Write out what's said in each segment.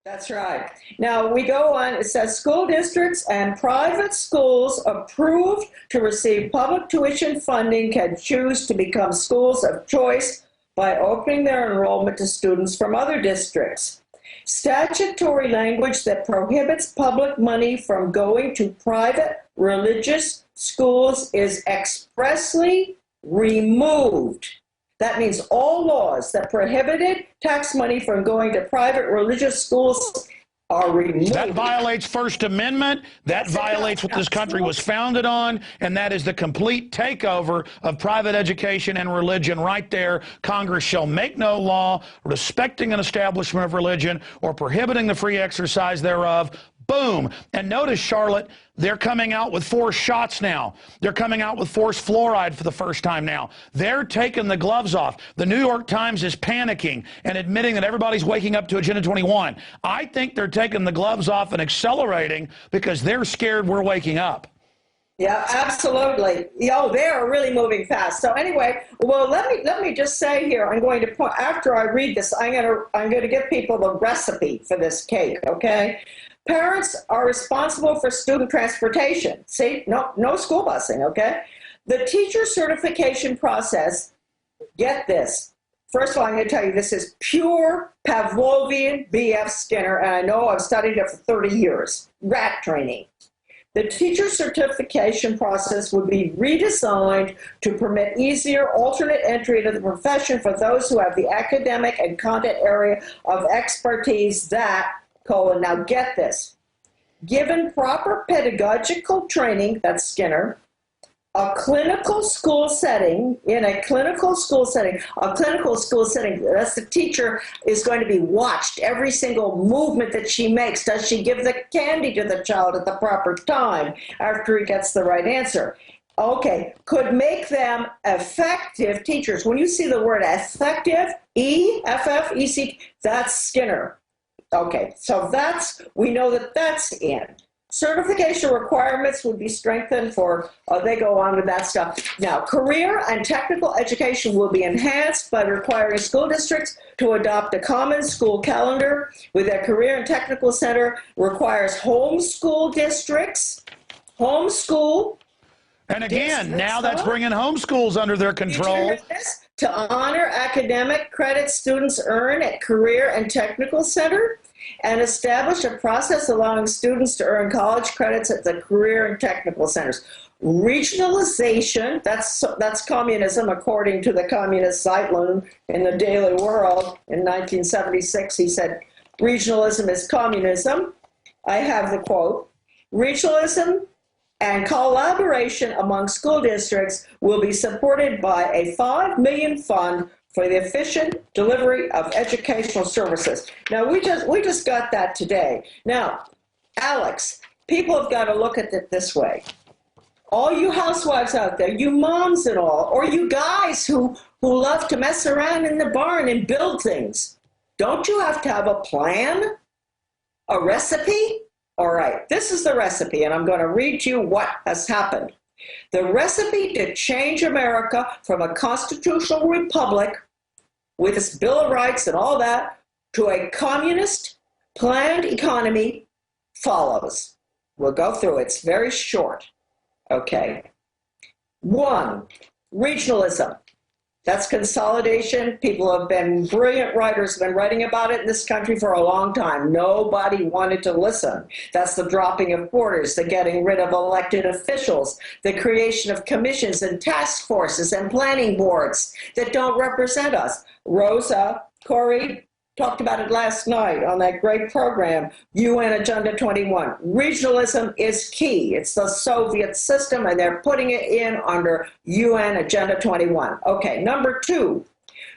That's right. Now we go on, it says school districts and private schools approved to receive public tuition funding can choose to become schools of choice by opening their enrollment to students from other districts. Statutory language that prohibits public money from going to private religious schools is expressly removed. That means all laws that prohibited tax money from going to private religious schools are removed. That violates First Amendment. That violates what this country was founded on, and that is the complete takeover of private education and religion right there. Congress shall make no law respecting an establishment of religion or prohibiting the free exercise thereof. Boom. And notice, Charlotte, they're coming out with forced shots now. They're coming out with forced fluoride for the first time now. They're taking the gloves off. The New York Times is panicking and admitting that everybody's waking up to Agenda 21. I think they're taking the gloves off and accelerating because they're scared we're waking up. Yeah, absolutely. They're really moving fast. So anyway, well, let me just say here, I'm going to point, after I read this, I'm going to give people the recipe for this cake, okay? Parents are responsible for student transportation. See, no school busing, okay? The teacher certification process, get this. First of all, I'm going to tell you this is pure Pavlovian B.F. Skinner, and I know I've studied it for 30 years, rat training. The teacher certification process would be redesigned to permit easier alternate entry into the profession for those who have the academic and content area of expertise that, now get this, given proper pedagogical training, that's Skinner, a clinical school setting, that's the teacher is going to be watched, every single movement that she makes. Does she give the candy to the child at the proper time after he gets the right answer? Okay, could make them effective teachers. When you see the word effective, E-F-F-E-C, that's Skinner. Okay, so we know that that's in. Certification requirements would be strengthened for, they go on with that stuff. Now, career and technical education will be enhanced by requiring school districts to adopt a common school calendar with a career and technical center, requires homeschool districts, homeschool. And again, now that's bringing homeschools under their control. To honor academic credits students earn at career and technical center, and establish a process allowing students to earn college credits at the career and technical centers. Regionalization, that's communism, according to the communist Zeitlin in the Daily World in 1976. He said, regionalism is communism. I have the quote, regionalism and collaboration among school districts will be supported by a $5 million fund for the efficient delivery of educational services. Now, we just got that today. Now, Alex, people have got to look at it this way. All you housewives out there, you moms and all, or you guys who love to mess around in the barn and build things, don't you have to have a plan, a recipe? All right, this is the recipe, and I'm going to read you what has happened. The recipe to change America from a constitutional republic with its Bill of Rights and all that to a communist planned economy follows. We'll go through it. It's very short. Okay. 1, regionalism. That's consolidation. People have been, brilliant writers have been writing about it in this country for a long time. Nobody wanted to listen. That's the dropping of borders, the getting rid of elected officials, the creation of commissions and task forces and planning boards that don't represent us. Rosa, Corey talked about it last night on that great program, UN Agenda 21. Regionalism is key. It's the Soviet system, and they're putting it in under UN Agenda 21. Okay, number 2,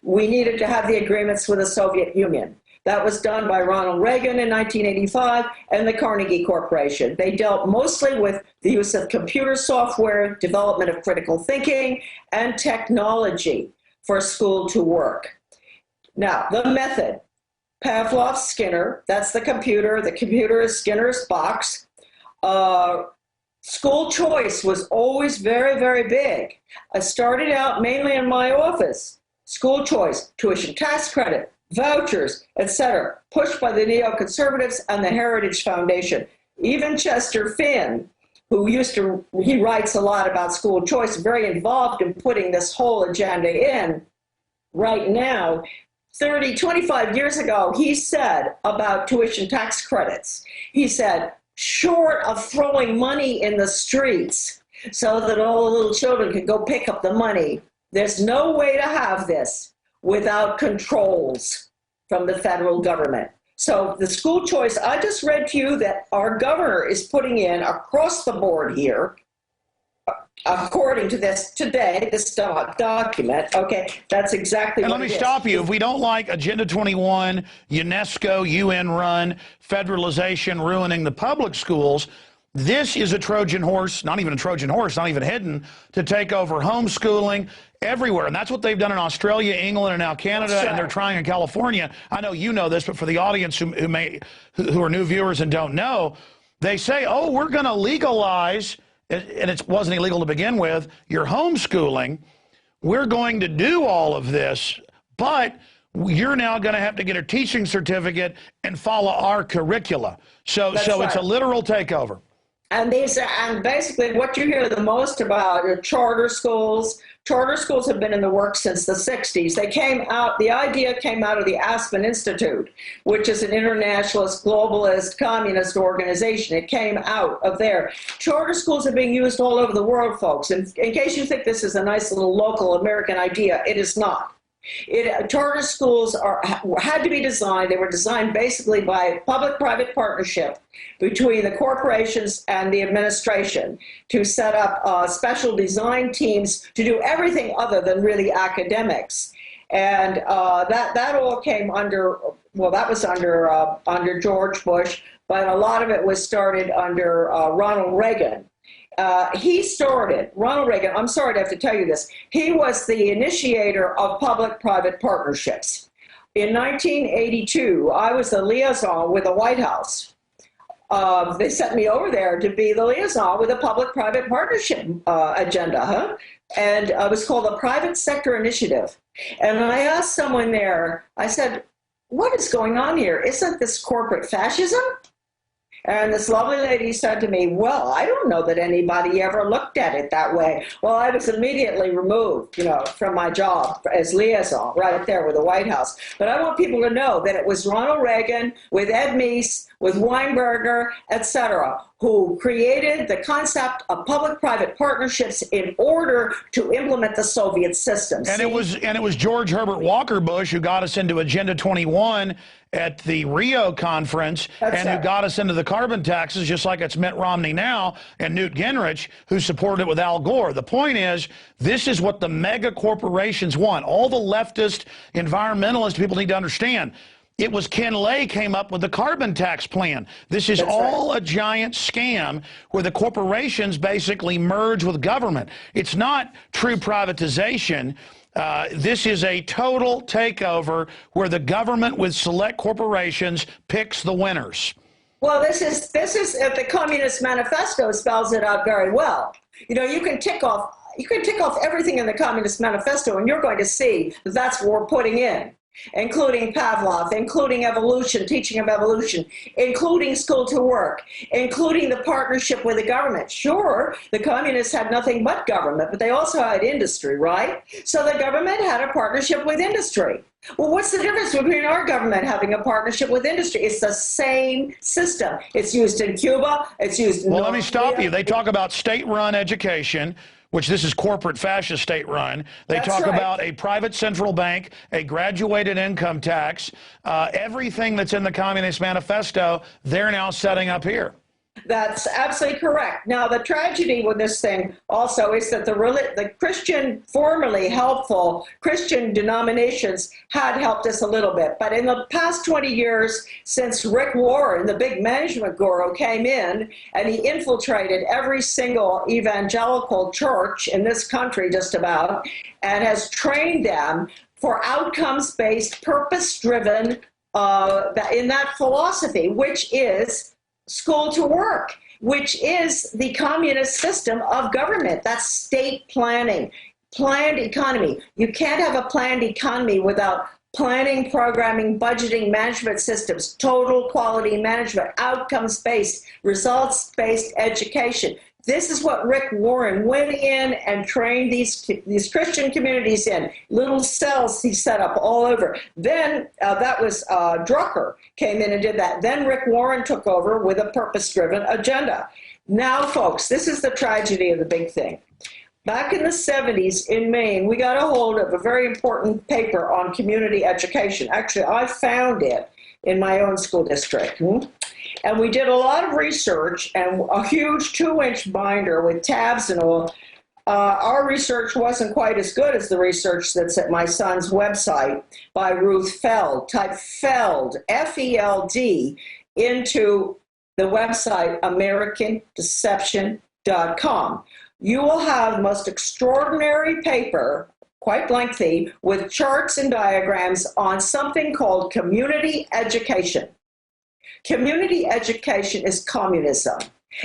we needed to have the agreements with the Soviet Union. That was done by Ronald Reagan in 1985 and the Carnegie Corporation. They dealt mostly with the use of computer software, development of critical thinking, and technology for school to work. Now, the method, Pavlov, Skinner, that's the computer is Skinner's box. School choice was always very, very big. I started out mainly in my office. School choice, tuition tax credit, vouchers, etc., pushed by the neoconservatives and the Heritage Foundation. Even Chester Finn, he writes a lot about school choice, very involved in putting this whole agenda in right now. 25 years ago, he said about tuition tax credits, he said, short of throwing money in the streets so that all the little children can go pick up the money, there's no way to have this without controls from the federal government. So the school choice, I just read to you that our governor is putting in across the board here, according to this today, this document, okay, that's exactly and what let me it stop is. you. If we don't like Agenda 21, UNESCO, UN-run, federalization, ruining the public schools, this is a Trojan horse, not even a Trojan horse, not even hidden, to take over homeschooling everywhere. And that's what they've done in Australia, England, and now Canada, That's right. and they're trying in California. I know you know this, but for the audience who are new viewers and don't know, they say, oh, we're going to legalize, and it wasn't illegal to begin with, your homeschooling. We're going to do all of this, but you're now going to have to get a teaching certificate and follow our curricula. So That's it's right. a literal takeover. And basically what you hear the most about are charter schools. Charter schools have been in the works since the 60s. The idea came out of the Aspen Institute, which is an internationalist, globalist, communist organization. It came out of there. Charter schools are being used all over the world, folks. And in case you think this is a nice little local American idea, it is not. Charter schools had to be designed. They were designed basically by public-private partnership between the corporations and the administration to set up special design teams to do everything other than really academics. And that all came under, well, that was under George Bush, but a lot of it was started under Ronald Reagan. Ronald Reagan, I'm sorry to have to tell you this, he was the initiator of public-private partnerships. In 1982, I was the liaison with the White House. They sent me over there to be the liaison with a public-private partnership agenda, and it was called the Private Sector Initiative. And I asked someone there, I said, what is going on here? Isn't this corporate fascism? And this lovely lady said to me, well, I don't know that anybody ever looked at it that way. Well, I was immediately removed, from my job as liaison right there with the White House. But I want people to know that it was Ronald Reagan with Ed Meese, with Weinberger, etc., who created the concept of public-private partnerships in order to implement the Soviet system. And it was George Herbert Walker Bush who got us into Agenda 21 at the Rio conference, and who got us into the carbon taxes, just like it's Mitt Romney now and Newt Gingrich, who supported it with Al Gore. The point is, this is what the mega corporations want. All the leftist environmentalist people need to understand. It was Ken Lay came up with the carbon tax plan. This is all a giant scam where the corporations basically merge with government. It's not true privatization. This is a total takeover where the government with select corporations picks the winners. Well, this is the Communist Manifesto spells it out very well. You can tick off everything in the Communist Manifesto, and you're going to see that that's what we're putting in, including Pavlov, including evolution, teaching of evolution, including school to work, including the partnership with the government. Sure, the communists had nothing but government, but they also had industry, right? So the government had a partnership with industry. Well, what's the difference between our government having a partnership with industry? It's the same system. It's used in Cuba. It's used in Well, let me stop you. They talk about state-run education, which this is corporate fascist state-run. They talk about a private central bank, a graduated income tax, everything that's in the Communist Manifesto, they're now setting up here. That's absolutely correct. Now, the tragedy with this thing also is that the Christian, formerly helpful Christian denominations had helped us a little bit. But in the past 20 years, since Rick Warren, the big management guru, came in and he infiltrated every single evangelical church in this country just about, and has trained them for outcomes-based, purpose-driven, in that philosophy, which is school to work, which is the communist system of government. That's state planning, planned economy. You can't have a planned economy without planning, programming, budgeting, management systems, total quality management, outcomes-based, results-based education. This is what Rick Warren went in and trained these Christian communities in. Little cells he set up all over. Then that was Drucker came in and did that. Then Rick Warren took over with a purpose-driven agenda. Now, folks, this is the tragedy of the big thing. Back in the 70s in Maine, we got a hold of a very important paper on community education. Actually, I found it in my own school district. And we did a lot of research and a huge 2-inch binder with tabs and all. Our research wasn't quite as good as the research that's at my son's website by Ruth Feld. Type Feld, F-E-L-D, into the website americandeception.com. You will have the most extraordinary paper, quite lengthy, with charts and diagrams on something called community education. Community education is communism,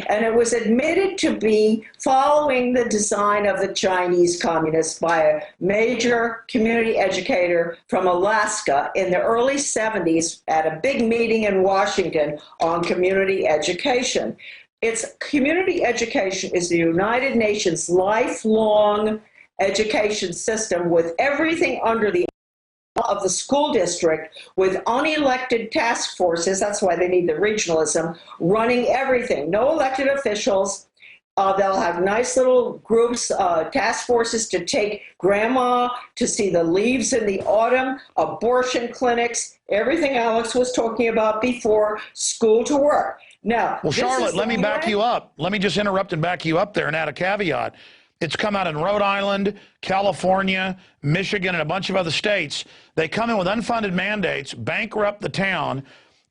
and it was admitted to be following the design of the Chinese communists by a major community educator from Alaska in the early 70s at a big meeting in Washington on community education. Community education is the United Nations lifelong education system with everything under the of the school district, with unelected task forces. That's why they need the regionalism, running everything. No elected officials. They'll have nice little groups, task forces to take grandma to see the leaves in the autumn, abortion clinics, everything Alex was talking about before, school to work. Now, well, Charlotte, let me back you up. Let me just interrupt and back you up there and add a caveat. It's come out in Rhode Island, California, Michigan, and a bunch of other states. They come in with unfunded mandates, bankrupt the town,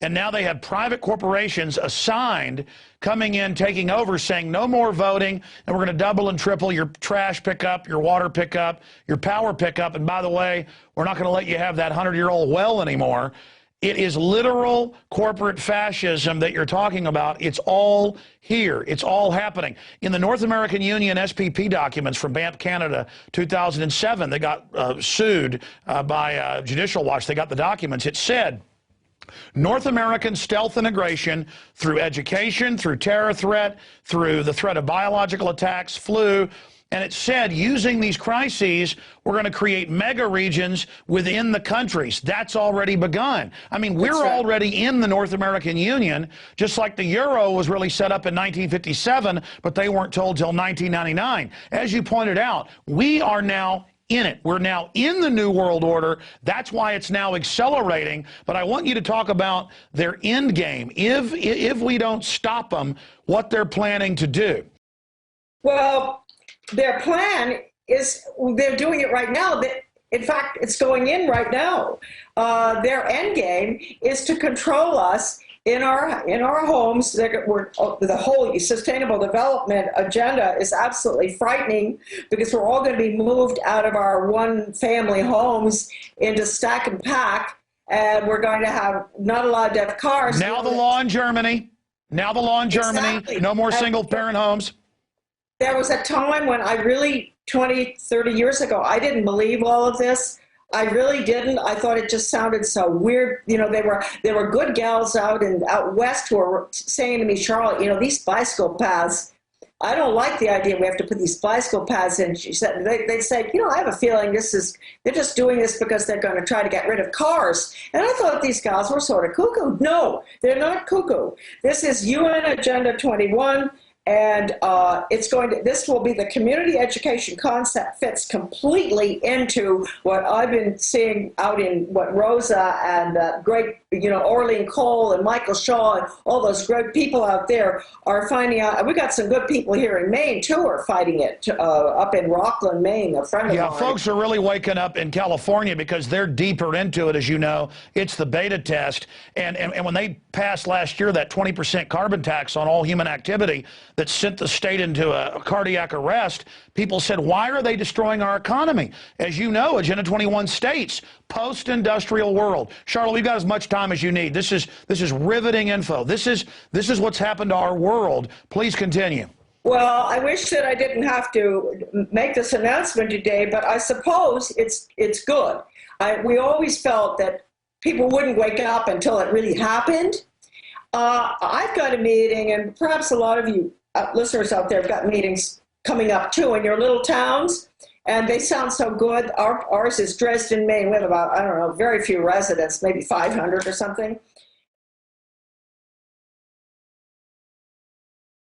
and now they have private corporations assigned coming in, taking over, saying no more voting, and we're going to double and triple your trash pickup, your water pickup, your power pickup, and by the way, we're not going to let you have that 100-year-old well anymore. It is literal corporate fascism that you're talking about. It's all here. It's all happening. In the North American Union SPP documents from Banff, Canada, 2007, they got sued by Judicial Watch. They got the documents. It said, North American stealth integration through education, through terror threat, through the threat of biological attacks, flu. And it said, using these crises, we're going to create mega regions within the countries. That's already begun. I mean, we're already in the North American Union, just like the euro was really set up in 1957, but they weren't told till 1999. As you pointed out, we are now in it. We're now in the New World Order. That's why it's now accelerating. But I want you to talk about their end game. If we don't stop them, what they're planning to do. Well, their plan is, they're doing it right now. In fact, it's going in right now. Their end game is to control us in our homes. The whole sustainable development agenda is absolutely frightening, because we're all going to be moved out of our one-family homes into stack and pack, and we're going to have not allowed to have cars. Now the law in Germany. Now the law in Germany. Exactly. No more single-parent homes. There was a time when I really, 20, 30 years ago, I didn't believe all of this. I really didn't. I thought it just sounded so weird. You know, there were good gals out west who were saying to me, Charlotte, you know, these bicycle paths, I don't like the idea we have to put these bicycle paths in. She said, they said, you know, I have a feeling they're just doing this because they're going to try to get rid of cars. And I thought these gals were sort of cuckoo. No, they're not cuckoo. This is UN Agenda 21. And this will be the community education concept fits completely into what I've been seeing out in what Rosa and great, you know, Orlean Cole and Michael Shaw and all those great people out there are finding out. We got some good people here in Maine too are fighting it up in Rockland, Maine, a friend of mine. Yeah, folks are really waking up in California because they're deeper into it, as you know. It's the beta test. And when they passed last year that 20% carbon tax on all human activity, that sent the state into a cardiac arrest, people said, why are they destroying our economy? As you know, Agenda 21 states, post-industrial world. Charlotte, we've got as much time as you need. This is riveting info. This is what's happened to our world. Please continue. Well, I wish that I didn't have to make this announcement today, but I suppose it's good. we always felt that people wouldn't wake up until it really happened. I've got a meeting, and perhaps a lot of you listeners out there have got meetings coming up too in your little towns, and they sound so good. Ours is Dresden, Maine. We have about, I don't know, very few residents, maybe 500 or something.